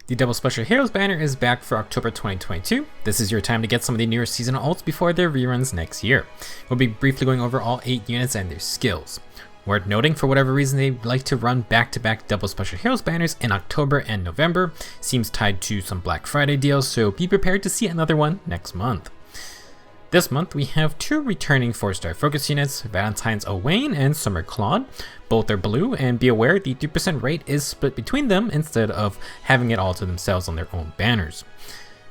The Double Special Heroes banner is back for October 2022. This is your time to get some of the newer seasonal ults before their reruns next year. We'll be briefly going over all 8 units and their skills. Worth noting, for whatever reason they like to run back-to-back Double Special Heroes banners in October and November. Seems tied to some Black Friday deals, so be prepared to see another one next month. This month we have 2 returning 4-star focus units, Valentines Away and Summer Claude. Both are blue, and be aware the 3% rate is split between them instead of having it all to themselves on their own banners.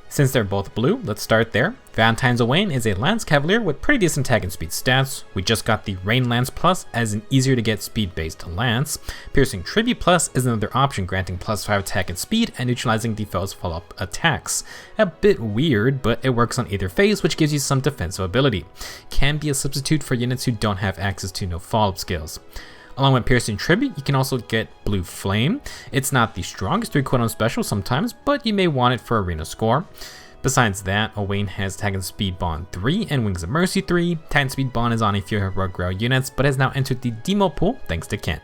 Since they're both blue, let's start there. Valentines Away is a Lance Cavalier with pretty decent tag and speed stats. We just got the Rain Lance Plus as an easier to get speed based lance. Piercing Tribute Plus is another option, granting +5 attack and speed and neutralizing the foe's follow-up attacks. A bit weird, but it works on either phase, which gives you some defensive ability. Can be a substitute for units who don't have access to no follow-up skills. Along with Piercing Tribute, you can also get Blue Flame. It's not the strongest 3 cooldown special sometimes, but you may want it for arena score. Besides that, Owain has Tag and Speed Bond 3 and Wings of Mercy 3. Tag and Speed Bond is on a few Heroic Rail units, but has now entered the demo pool thanks to Kent.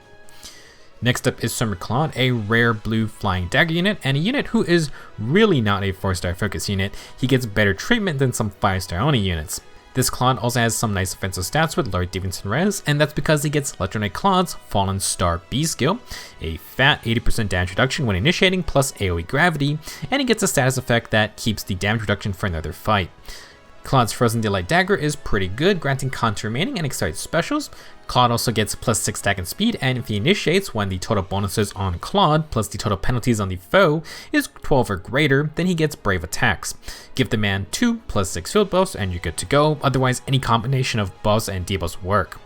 Next up is Summer Claude, a rare blue flying dagger unit, and a unit who is really not a 4-star focus unit. He gets better treatment than some 5-star only units. This Claude also has some nice offensive stats with lower defense and res, and that's because he gets Electronite Claude's Fallen Star B skill, a fat 80% damage reduction when initiating plus AoE gravity, and he gets a status effect that keeps the damage reduction for another fight. Claude's Frozen Daylight Dagger is pretty good, granting counter remaining and accelerated specials. Claude also gets +6 attack and speed, and if he initiates when the total bonuses on Claude plus the total penalties on the foe is 12 or greater, then he gets Brave Attacks. Give the man 2 +6 field buffs and you're good to go, otherwise any combination of buffs and debuffs work.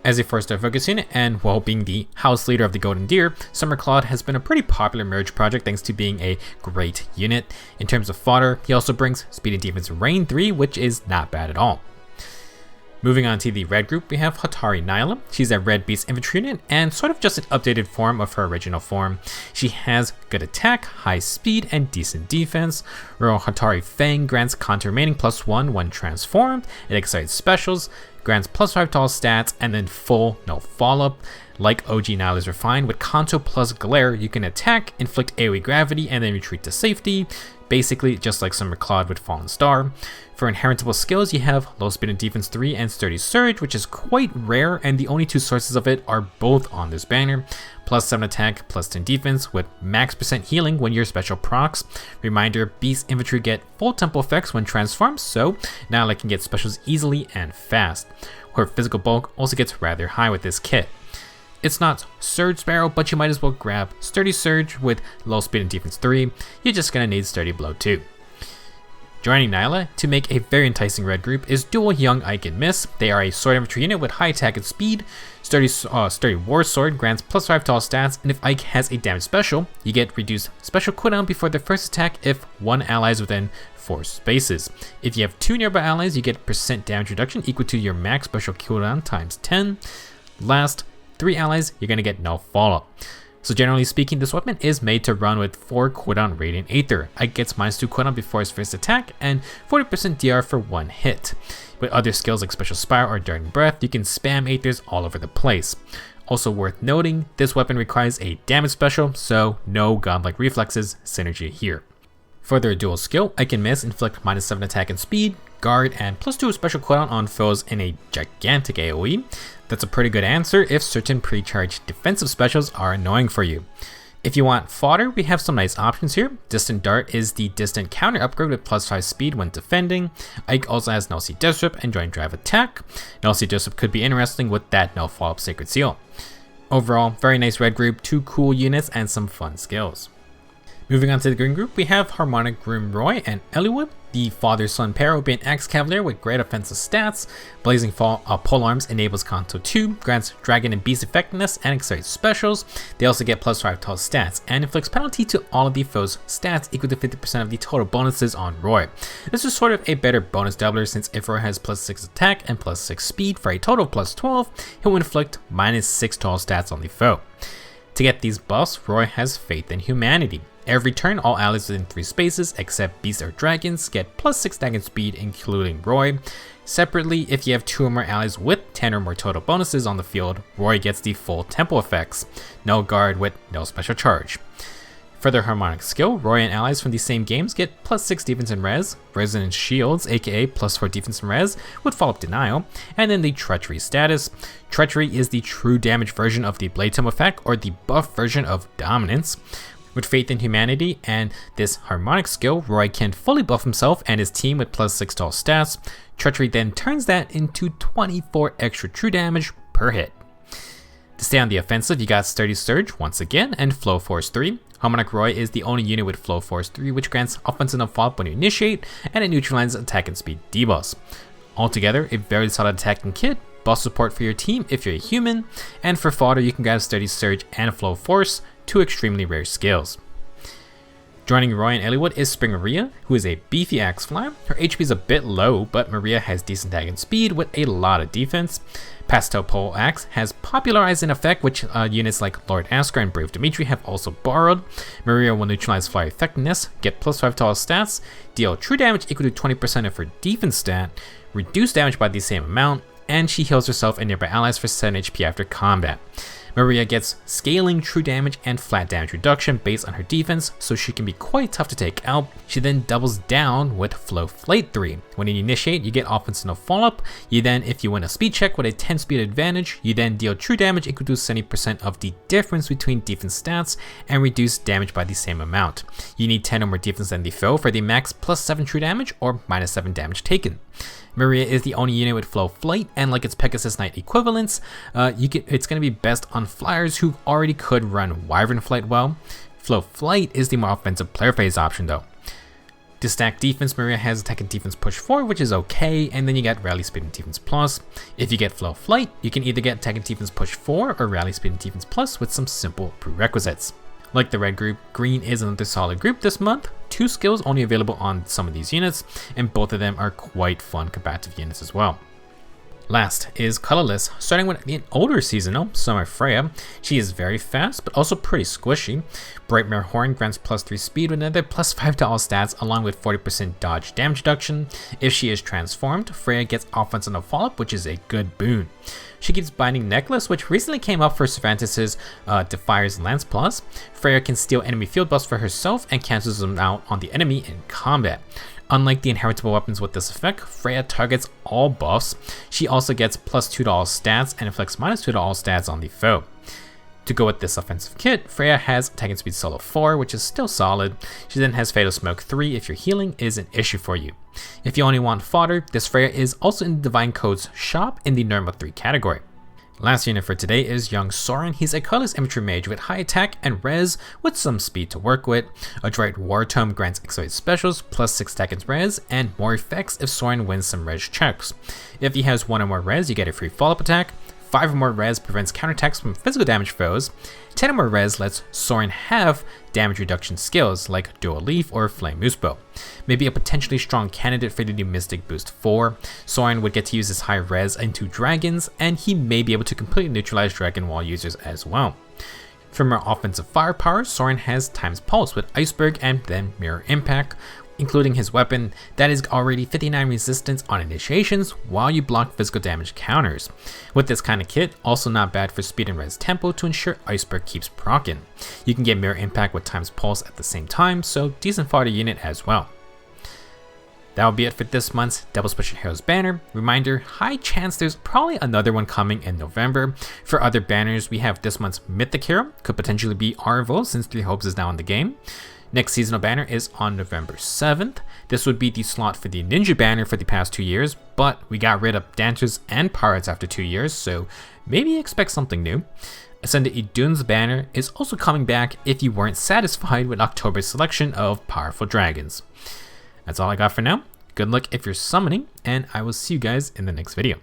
As a 4-star focus unit, and while being the house leader of the Golden Deer, Summer Claude has been a pretty popular merge project thanks to being a great unit. In terms of fodder, he also brings Speed and Defense Rain 3, which is not bad at all. Moving on to the red group, we have Hatari Nylon. She's a red beast infantry unit and sort of just an updated form of her original form. She has good attack, high speed, and decent defense. Royal Hatari Fang grants counter remaining +1 when transformed. It accelerates specials, grants +5 to all stats, and then full no follow-up. Like OG Nile is refined, with Kanto plus Glare, you can attack, inflict AoE gravity, and then retreat to safety. Basically, just like Summer Claude with Fallen Star. For inheritable skills, you have Low Speed and Defense 3 and Sturdy Surge, which is quite rare, and the only 2 sources of it are both on this banner. +7 attack, +10 defense, with max % healing when your special procs. Reminder, Beast Infantry get full tempo effects when transformed, so now I can get specials easily and fast. Her physical bulk also gets rather high with this kit. It's not Surge Sparrow, but you might as well grab Sturdy Surge with Low Speed and Defense 3. You're just gonna need Sturdy Blow too. Joining Nyla to make a very enticing red group is dual Young Ike and Miss. They are a sword infantry unit with high attack and speed. Sturdy War Sword grants +5 to all stats, and if Ike has a damage special, you get reduced special cooldown before their first attack if 1 ally is within 4 spaces. If you have 2 nearby allies, you get % damage reduction equal to your max special cooldown times 10. Last, 3 allies, you're going to get no follow-up. So generally speaking, this weapon is made to run with 4 cooldown Radiant Aether. Ike gets -2 cooldown before his first attack and 40% DR for 1 hit. With other skills like Special Spire or Darting Breath, you can spam Aethers all over the place. Also worth noting, this weapon requires a damage special, so no godlike reflexes synergy here. For their dual skill, Ike and Miss inflict -7 attack and speed, guard, and +2 special cooldown on foes in a gigantic AoE. That's a pretty good answer if certain pre-charged defensive specials are annoying for you. If you want fodder, we have some nice options here. Distant Dart is the distant counter upgrade with +5 speed when defending. Ike also has Null Seed Disrupt and Joint Drive Attack. Null Seed Disrupt could be interesting with that no follow-up Sacred Seal. Overall, very nice red group, 2 cool units, and some fun skills. Moving on to the green group, we have Harmonic Roy and Eliwood. The father-son pair will be an Axe Cavalier with great offensive stats. Blazing Pole Arms enables Kanto 2, grants Dragon and Beast effectiveness, and accelerates specials. They also get +5 to all stats, and inflicts penalty to all of the foe's stats equal to 50% of the total bonuses on Roy. This is sort of a better bonus doubler since if Roy has +6 attack and +6 speed for a total of +12, he will inflict -6 to all stats on the foe. To get these buffs, Roy has Faith in Humanity. Every turn, all allies within 3 spaces, except beasts or dragons, get +6 attack and speed, including Roy. Separately, if you have 2 or more allies with 10 or more total bonuses on the field, Roy gets the full tempo effects. No guard with no special charge. For their Harmonic skill, Roy and allies from these same games get +6 defense and res, Resonant Shields, aka +4 defense and res, with follow-up denial, and then the Treachery status. Treachery is the true damage version of the Blade Tome effect, or the buff version of Dominance. With Faith in Humanity and this Harmonic skill, Roy can fully buff himself and his team with +6 to all stats. Treachery then turns that into 24 extra true damage per hit. To stay on the offensive, you got Sturdy Surge once again and Flow Force 3. Harmonic Roy is the only unit with Flow Force 3, which grants offensive and follow-up when you initiate, and it neutralizes attack and speed debuffs. Altogether, a very solid attacking kit, buff support for your team if you're a human, and for fodder you can grab Sturdy Surge and Flow Force, two extremely rare skills. Joining Roy and Eliwood is Springaria, who is a beefy axe flyer. Her HP is a bit low, but Maria has decent attack and speed with a lot of defense. Pastel Pole Axe has popularized an effect which units like Lord Askar and Brave Dimitri have also borrowed. Maria will neutralize flyer effectiveness, get +5 to all stats, deal true damage equal to 20% of her defense stat, reduce damage by the same amount, and she heals herself and nearby allies for 7 HP after combat. Maria gets scaling true damage and flat damage reduction based on her defense, so she can be quite tough to take out. She then doubles down with Flow Flight 3. When you initiate, you get offense no follow-up. You then, if you win a speed check with a 10 speed advantage, you then deal true damage equal to 70% of the difference between defense stats and reduce damage by the same amount. You need 10 or more defense than the foe for the max +7 true damage or -7 damage taken. Maria is the only unit with Flow Flight, and like its Pegasus Knight equivalents, it's going to be best on flyers who already could run Wyvern Flight well. Flow Flight is the more offensive player phase option though. To stack defense, Maria has attack and defense push 4, which is okay, and then you get rally speed and defense plus. If you get Flow Flight, you can either get attack and defense push 4 or rally speed and defense plus with some simple prerequisites. Like the red group, green is another solid group this month. 2 skills only available on some of these units, and both of them are quite fun combative units as well. Last is colorless, starting with an older seasonal, Summer Freya. She is very fast, but also pretty squishy. Brightmare Horn grants +3 speed with another +5 to all stats, along with 40% dodge damage reduction. If she is transformed, Freya gets offense and a follow-up, which is a good boon. She keeps Binding Necklace, which recently came up for Cervantes' Defier's Lance Plus. Freya can steal enemy field buffs for herself and cancels them out on the enemy in combat. Unlike the inheritable weapons with this effect, Freya targets all buffs. She also gets +2 to all stats and inflicts -2 to all stats on the foe. To go with this offensive kit, Freya has attack and speed solo 4, which is still solid. She then has Fatal Smoke 3 if your healing is an issue for you. If you only want fodder, this Freya is also in the Divine Code's shop in the Normal 3 category. Last unit for today is young Soren. He's a colorless infantry mage with high attack and res with some speed to work with. Adroit War Tome grants accelerated specials +6 attack and res and more effects if Soren wins some res checks. If he has 1 or more res, you get a free follow-up attack. 5 or more res prevents counterattacks from physical damage foes. 10 or more res lets Soren have damage reduction skills like Dual Leaf or Flame Moosebow. Maybe a potentially strong candidate for the new Mystic Boost 4. Soren would get to use his high res into dragons, and he may be able to completely neutralize Dragon Wall users as well. For more offensive firepower, Soren has Time's Pulse with Iceberg and then Mirror Impact, including his weapon that is already 59 resistance on initiations while you block physical damage counters. With this kind of kit, also not bad for speed and res tempo to ensure Iceberg keeps proccing. You can get Mirror Impact with Time's Pulse at the same time, so decent fodder unit as well. That will be it for this month's Double Special Heroes banner. Reminder, high chance there's probably another one coming in November. For other banners, we have this month's Mythic Hero, could potentially be Arvo since 3 Hopes is now in the game. Next seasonal banner is on November 7th. This would be the slot for the Ninja banner for the past 2 years, but we got rid of Dancers and Pirates after 2 years, so maybe expect something new. Ascended Idun's banner is also coming back if you weren't satisfied with October's selection of powerful dragons. That's all I got for now. Good luck if you're summoning, and I will see you guys in the next video.